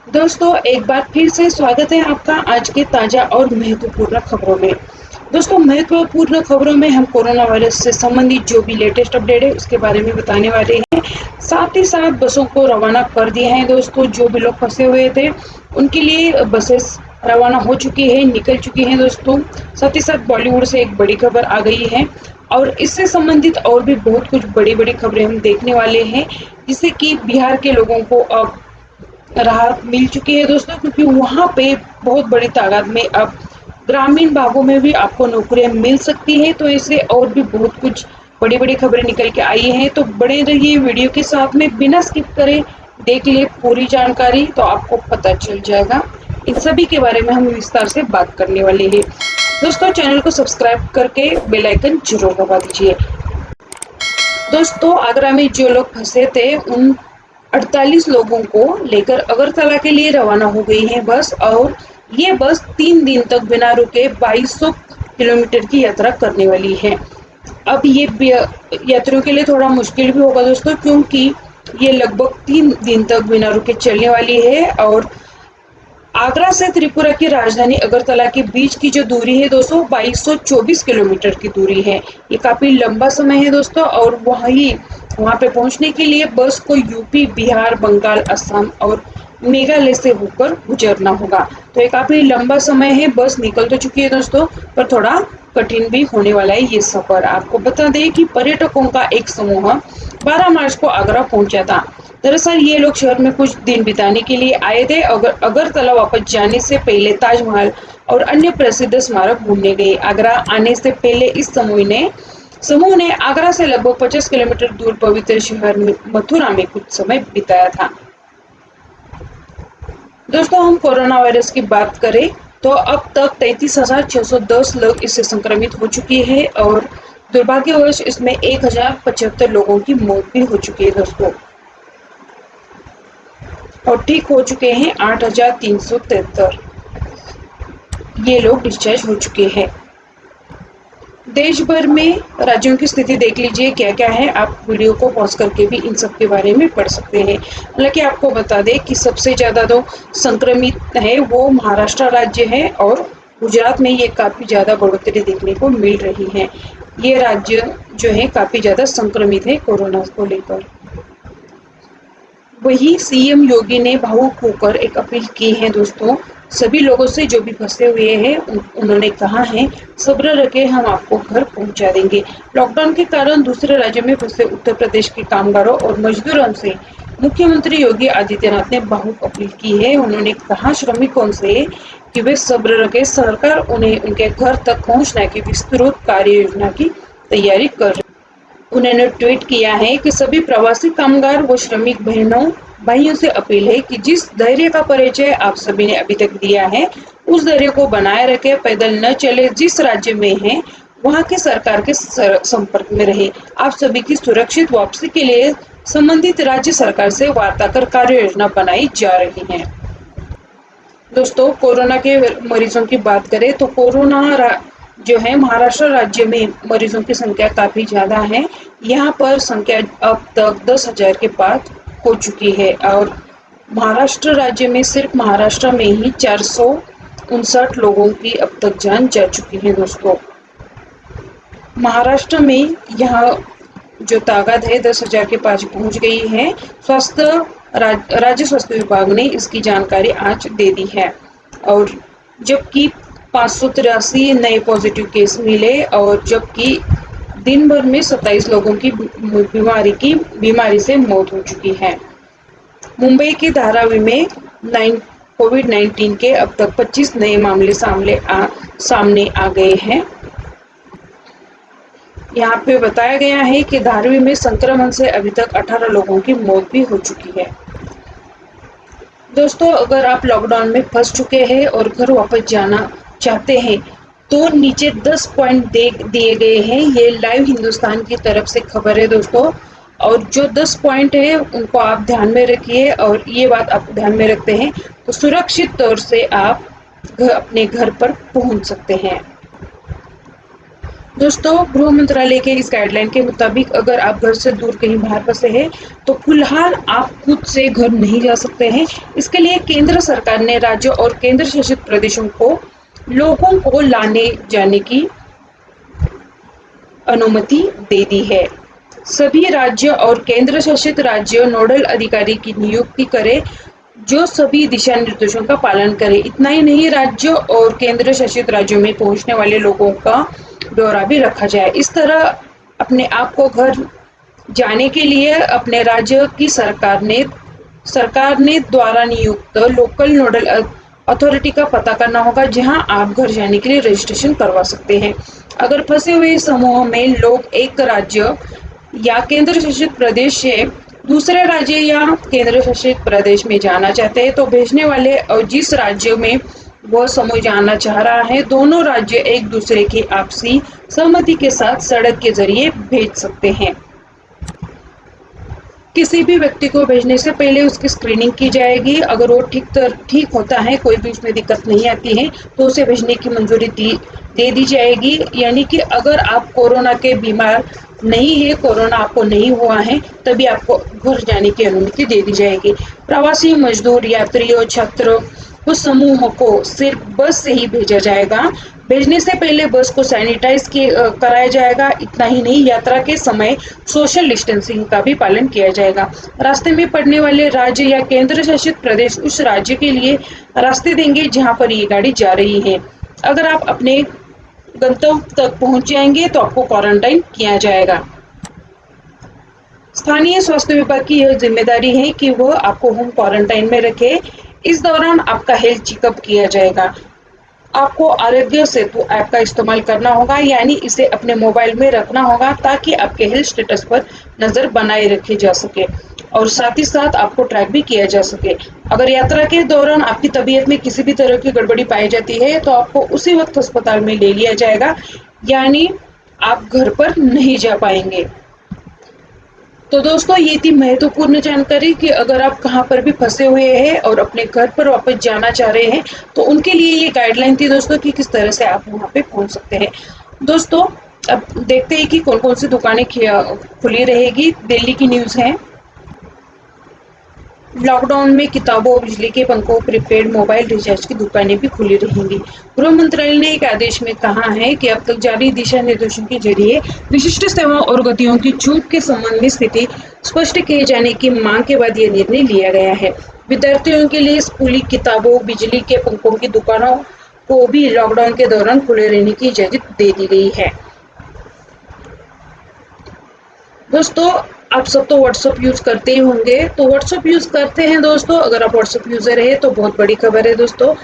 दोस्तों एक बार फिर से स्वागत है आपका आज के ताजा और महत्वपूर्ण खबरों में। दोस्तों महत्वपूर्ण खबरों में हम कोरोना वायरस से संबंधित जो भी लेटेस्ट अपडेट है उसके बारे में बताने वाले हैं। साथ ही साथ बसों को रवाना कर दिया है दोस्तों। जो भी लोग फंसे हुए थे उनके लिए बसेस रवाना हो चुकी है, निकल चुकी हैं दोस्तों। साथ ही साथ बॉलीवुड से एक बड़ी खबर आ गई है और इससे संबंधित और भी बहुत कुछ बड़ी बड़ी खबरें हम देखने वाले हैं, जिससे कि बिहार के लोगों को अब राहत मिल चुकी है दोस्तों, क्योंकि वहाँ पे बहुत बड़ी तादाद में अब ग्रामीण भागों में भी आपको नौकरियां मिल सकती हैं। तो इससे और भी बहुत कुछ बड़ी बड़ी खबरें निकल के आई हैं। तो बने रहिए वीडियो के साथ में, बिना स्किप करे देख लिए पूरी जानकारी, तो आपको पता चल जाएगा। इन सभी के बारे में हम विस्तार से बात करने वाले हैं दोस्तों। चैनल को सब्सक्राइब करके बेल आइकन जरूर दबा दीजिए। दोस्तों आगरा में जो लोग फंसे थे उन 48 लोगों को लेकर अगरतला के लिए रवाना हो गई है बस, और ये बस 3 दिन तक बिना रुके 2200 किलोमीटर की यात्रा करने वाली है। अब ये यात्रियों के लिए थोड़ा मुश्किल भी होगा दोस्तों, क्योंकि ये लगभग 3 दिन तक बिना रुके चलने वाली है। और आगरा से त्रिपुरा की राजधानी अगरतला के बीच की जो दूरी है दोस्तों 2224 किलोमीटर की दूरी है। ये काफी लंबा समय है दोस्तों। और वहां पे पहुंचने के लिए बस को यूपी, बिहार, बंगाल, असम और मेघालय से होकर गुजरना होगा। तो ये काफी लंबा समय है। बस निकल तो चुकी है दोस्तों, पर थोड़ा कठिन भी होने वाला है ये सफर। आपको बता दें कि पर्यटकों का एक समूह 12 मार्च को आगरा पहुंचा था। दरअसल ये लोग शहर में कुछ दिन बिताने के लिए आए थे। अगरतला वापस जाने से पहले ताजमहल और अन्य प्रसिद्ध स्मारक घूमने गए। आगरा आने से पहले इस समूह ने आगरा से लगभग 50 किलोमीटर दूर पवित्र शहर मथुरा में कुछ समय बिताया था। दोस्तों हम कोरोना वायरस की बात करें तो अब तक 33,610 लोग इससे संक्रमित हो चुके हैं और दुर्भाग्यवश इसमें 1075 लोगों की मौत भी हो चुकी है दोस्तों, और ठीक हो चुके हैं 8,373। ये लोग डिस्चार्ज हो चुके हैं। देश भर में राज्यों की स्थिति देख लीजिए क्या क्या है। आप वीडियो को पॉज करके भी इन सब के बारे में पढ़ सकते हैं। हालांकि आपको बता दें कि सबसे ज्यादा जो संक्रमित है वो महाराष्ट्र राज्य है, और गुजरात में ये काफी ज्यादा बढ़ोतरी देखने को मिल रही है। ये राज्य जो है काफी ज्यादा संक्रमित है कोरोना को लेकर। वही सीएम योगी ने भावुक होकर एक अपील की है दोस्तों सभी लोगों से जो भी फंसे हुए हैं। उन्होंने कहा है सब्र रखें, हम आपको घर पहुंचा देंगे। लॉकडाउन के कारण दूसरे राज्यों में फंसे उत्तर प्रदेश के कामगारों और मजदूरों से मुख्यमंत्री योगी आदित्यनाथ ने भावुक अपील की है। उन्होंने कहा श्रमिकों से कि वे सब्र रखें, सरकार उन्हें उनके घर तक पहुंचने की विस्तृत कार्य योजना की तैयारी कर रही है। उन्होंने ट्वीट किया है कि सभी प्रवासी कामगार व श्रमिक बहनों भाइयों से अपील है कि जिस धैर्य का परिचय आप सभी ने अभी तक दिया है उस धैर्य को बनाए रखें, पैदल न चले, जिस राज्य में हैं वहां की सरकार के संपर्क में रहे। आप सभी की सुरक्षित वापसी के लिए संबंधित राज्य सरकार से वार्ता कर कार्य योजना बनाई जा रही है। दोस्तों कोरोना के मरीजों की बात करें तो कोरोना जो है महाराष्ट्र राज्य में मरीजों की संख्या काफी ज्यादा है। यहाँ पर संख्या अब तक 10,000 के पार हो चुकी है, और महाराष्ट्र राज्य में सिर्फ महाराष्ट्र में ही 459 लोगों की अब तक जान जा चुकी है दोस्तों। महाराष्ट्र में यहाँ जो तादाद है 10,000 के पास पहुंच गई है। राज्य स्वास्थ्य विभाग ने इसकी जानकारी आज दे दी है, और जबकि 583 नए पॉजिटिव केस मिले, और जबकि दिन भर में 27 लोगों की बीमारी से मौत हो चुकी है। मुंबई के धारावी में कोविड-19 के अब तक 25 नए मामले सामने आ गए हैं। यहाँ पे बताया गया है कि धारावी में संक्रमण से अभी तक 18 लोगों की मौत भी हो चुकी है। दोस्तों अगर आप लॉकडाउन में फंस चुके हैं और घर वापस जाना चाहते हैं तो नीचे 10 पॉइंट दिए गए हैं। ये लाइव हिंदुस्तान की तरफ से खबर है दोस्तों, और जो 10 पॉइंट है उनको आप ध्यान में रखिए। और ये बात आप ध्यान में रखते हैं तो सुरक्षित तौर से आप अपने घर पर पहुंच सकते हैं। दोस्तों, गृह मंत्रालय के इस गाइडलाइन के मुताबिक अगर आप घर से दूर कहीं बाहर फंसे हैं तो फिलहाल आप खुद से घर नहीं जा सकते हैं। इसके लिए केंद्र सरकार ने राज्यों और केंद्र शासित प्रदेशों को लोगों को लाने जाने की अनुमति दे दी है। सभी राज्य और केंद्र शासित राज्य नोडल अधिकारी की नियुक्ति करें जो सभी दिशा निर्देशों का पालन करे। इतना ही नहीं, राज्यों और केंद्र शासित राज्यों में पहुंचने वाले लोगों का ब्यौरा भी रखा जाए। इस तरह अपने आप को घर जाने के लिए अपने राज्य की सरकार ने द्वारा नियुक्त लोकल नोडल अथॉरिटी का पता करना होगा जहां आप घर जाने के लिए रजिस्ट्रेशन करवा सकते हैं। अगर फंसे हुए समूह में लोग एक राज्य या केंद्र शासित प्रदेश से दूसरे राज्य या केंद्र शासित प्रदेश में जाना चाहते हैं तो भेजने वाले और जिस राज्य में वह समूह जाना चाह रहा है दोनों राज्य एक दूसरे की आपसी सहमति के साथ सड़क के जरिए भेज सकते हैं। किसी भी व्यक्ति को भेजने से पहले उसकी स्क्रीनिंग की जाएगी। अगर वो ठीक होता है, कोई भी उसमें दिक्कत नहीं आती है तो उसे भेजने की मंजूरी दे दी जाएगी। यानी कि अगर आप कोरोना के बीमार नहीं है, कोरोना आपको नहीं हुआ है, तभी आपको घर जाने की अनुमति दे दी जाएगी। प्रवासी मजदूर, यात्री और छात्र उस समूह को सिर्फ बस से ही भेजा जाएगा। भेजने से पहले बस को सैनिटाइज कराया जाएगा। इतना ही नहीं, यात्रा के समय सोशल डिस्टेंसिंग का भी पालन किया जाएगा। रास्ते में पड़ने वाले राज्य या केंद्र शासित प्रदेश उस राज्य के लिए रास्ते देंगे जहां पर ये गाड़ी जा रही है। अगर आप अपने गंतव्य तक पहुंच जाएंगे तो आपको क्वारंटाइन किया जाएगा। स्थानीय स्वास्थ्य विभाग की यह जिम्मेदारी है कि वह आपको होम क्वारंटाइन में रखे। इस दौरान आपका हेल्थ चेकअप किया जाएगा। आपको आरोग्य सेतु ऐप का इस्तेमाल करना होगा, यानी इसे अपने मोबाइल में रखना होगा ताकि आपके हेल्थ स्टेटस पर नजर बनाए रखी जा सके और साथ ही साथ आपको ट्रैक भी किया जा सके। अगर यात्रा के दौरान आपकी तबीयत में किसी भी तरह की गड़बड़ी पाई जाती है तो आपको उसी वक्त अस्पताल में ले लिया जाएगा, यानी आप घर पर नहीं जा पाएंगे। तो दोस्तों, ये थी महत्वपूर्ण जानकारी कि अगर आप कहाँ पर भी फंसे हुए हैं और अपने घर पर वापस जाना चाह रहे हैं तो उनके लिए ये गाइडलाइन थी दोस्तों कि किस तरह से आप वहाँ पे पहुँच सकते हैं। दोस्तों, अब देखते हैं कि कौन कौन सी दुकानें खुली रहेगी। दिल्ली की न्यूज़ है, लॉकडाउन में किताबों, बिजली के पंखों, प्रीपेड मोबाइल रिचार्ज की दुकानें भी खुली रहेंगी। गृह मंत्रालय ने एक आदेश में कहा है कि अब तक जारी दिशा निर्देशों के जरिए विशिष्ट सेवाओं और गतियों की छूट के संबंध में स्थिति स्पष्ट किए जाने की मांग के बाद यह निर्णय लिया गया है। विद्यार्थियों के लिए स्कूली किताबों, बिजली के पंखों की दुकानों को भी लॉकडाउन के दौरान खुले रहने की इजाजत दे दी गई है। दोस्तों, आप सब तो व्हाट्सएप यूज करते ही होंगे, तो व्हाट्सएप यूज करते हैं दोस्तों। अगर आप व्हाट्सएप यूजर है तो बहुत बड़ी खबर है दोस्तों।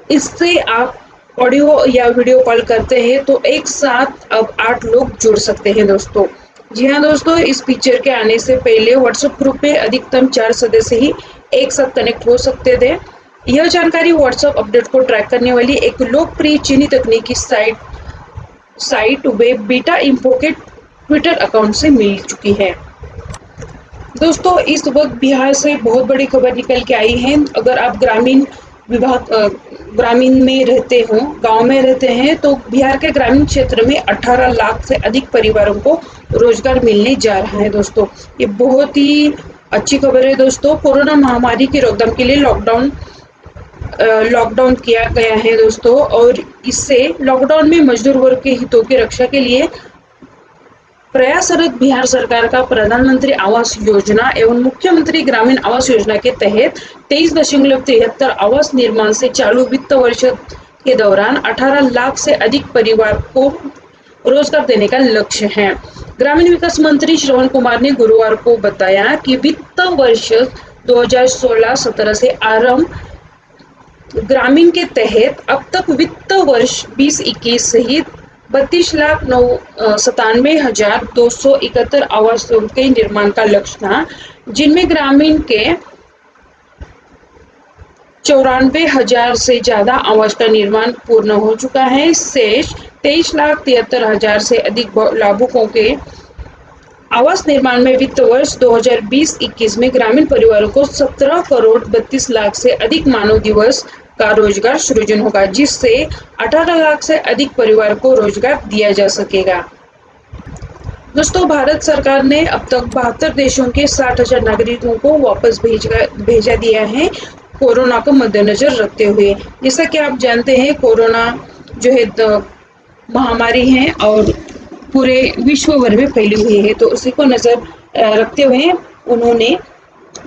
इससे आप ऑडियो या वीडियो कॉल करते हैं तो एक साथ अब 8 लोग जुड़ सकते हैं दोस्तों। जी हाँ दोस्तों, इस फीचर के आने से पहले व्हाट्सएप ग्रुप में अधिकतम 4 सदस्य ही एक साथ कनेक्ट हो सकते थे। यह जानकारी व्हाट्सएप अपडेट को ट्रैक करने वाली एक लोकप्रिय चीनी तकनीकी साइट वेब बीटा इंफो के ट्विटर अकाउंट से मिल चुकी है। दोस्तों, इस वक्त बिहार से बहुत बड़ी खबर निकल के आई है। अगर आप ग्रामीण में रहते हो, गांव में रहते हैं, तो बिहार के ग्रामीण क्षेत्र में 18 लाख से अधिक परिवारों को रोजगार मिलने जा रहा है दोस्तों। ये बहुत ही अच्छी खबर है दोस्तों। कोरोना महामारी की रोकथाम के लिए लॉकडाउन किया गया है दोस्तों, और इससे लॉकडाउन में मजदूर वर्ग के हितों की रक्षा के लिए प्रयासरत बिहार सरकार का प्रधानमंत्री आवास योजना एवं मुख्यमंत्री ग्रामीण आवास योजना के तहत 23.73 आवास निर्माण से चालू वित्त वर्ष के दौरान 18 लाख से अधिक परिवार को रोजगार देने का लक्ष्य है। ग्रामीण विकास मंत्री श्रवण कुमार ने गुरुवार को बताया कि वित्त वर्ष 2016-17 से आरंभ ग्रामीण के तहत अब तक वित्त वर्ष 2021 सहित 32,97,271 आवासों के निर्माण का लक्ष्य था, जिनमें ग्रामीण के 94,000 से ज्यादा आवास का निर्माण पूर्ण हो चुका है। शेष 23,73,000 से अधिक लाभुकों के आवास निर्माण में वित्त वर्ष 2020-21 में ग्रामीण परिवारों को 17 करोड़ 32 लाख से अधिक मानव दिवस का रोजगार सृजन होगा, जिससे 18 लाख से अधिक परिवार को रोजगार दिया जा सकेगा। दोस्तों, भारत सरकार ने अब तक 72 देशों के 60,000 नागरिकों को वापस भेजा दिया है, कोरोना को मद्देनजर रखते हुए। जैसा कि आप जानते हैं, कोरोना जो है महामारी है और पूरे विश्व भर में फैली हुई है, तो उसी को नजर रखते हुए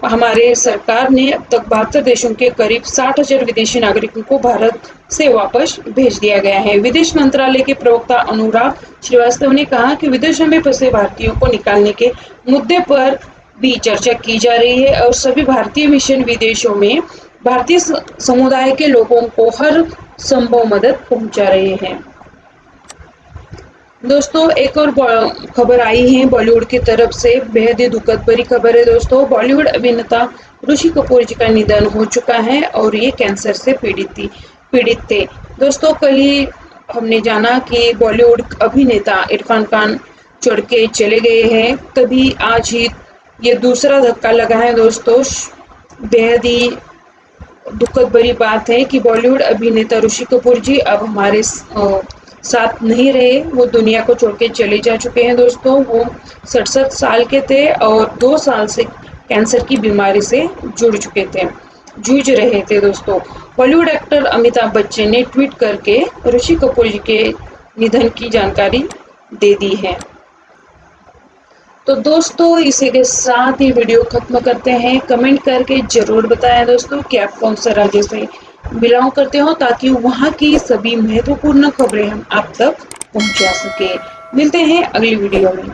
हमारे सरकार ने अब तक 72 देशों के करीब 60,000 विदेशी नागरिकों को भारत से वापस भेज दिया गया है। विदेश मंत्रालय के प्रवक्ता अनुराग श्रीवास्तव ने कहा कि विदेशों में फंसे भारतीयों को निकालने के मुद्दे पर भी चर्चा की जा रही है और सभी भारतीय मिशन विदेशों में भारतीय समुदाय के लोगों को हर संभव मदद पहुंचा रहे हैं। दोस्तों, एक और खबर आई है बॉलीवुड की तरफ से, बेहद ही दुखद भरी खबर है। दोस्तों, बॉलीवुड अभिनेता ऋषि कपूर जी का निधन हो चुका है और ये कैंसर से पीड़ित थे। दोस्तों, कल ही हमने जाना कि बॉलीवुड अभिनेता इरफान खान छोड़ के चले गए हैं, तभी आज ही ये दूसरा धक्का लगा है। दोस्तों, बेहद ही दुखद भरी बात है कि बॉलीवुड अभिनेता ऋषि कपूर जी अब हमारे साथ नहीं रहे, वो दुनिया को छोड़ के चले जा चुके हैं। दोस्तों, वो 67 साल के थे और 2 साल से कैंसर की बीमारी से जूझ रहे थे। दोस्तों, बॉलीवुड एक्टर अमिताभ बच्चन ने ट्वीट करके ऋषि कपूर जी के निधन की जानकारी दे दी है। तो दोस्तों, इसी के साथ ही वीडियो खत्म करते हैं। कमेंट करके जरूर बताएं दोस्तों कि आप कौन सा राज्य से बिलोंग करते हो, ताकि वहां की सभी महत्वपूर्ण खबरें हम आप तक पहुंचा सके। मिलते हैं अगली वीडियो में।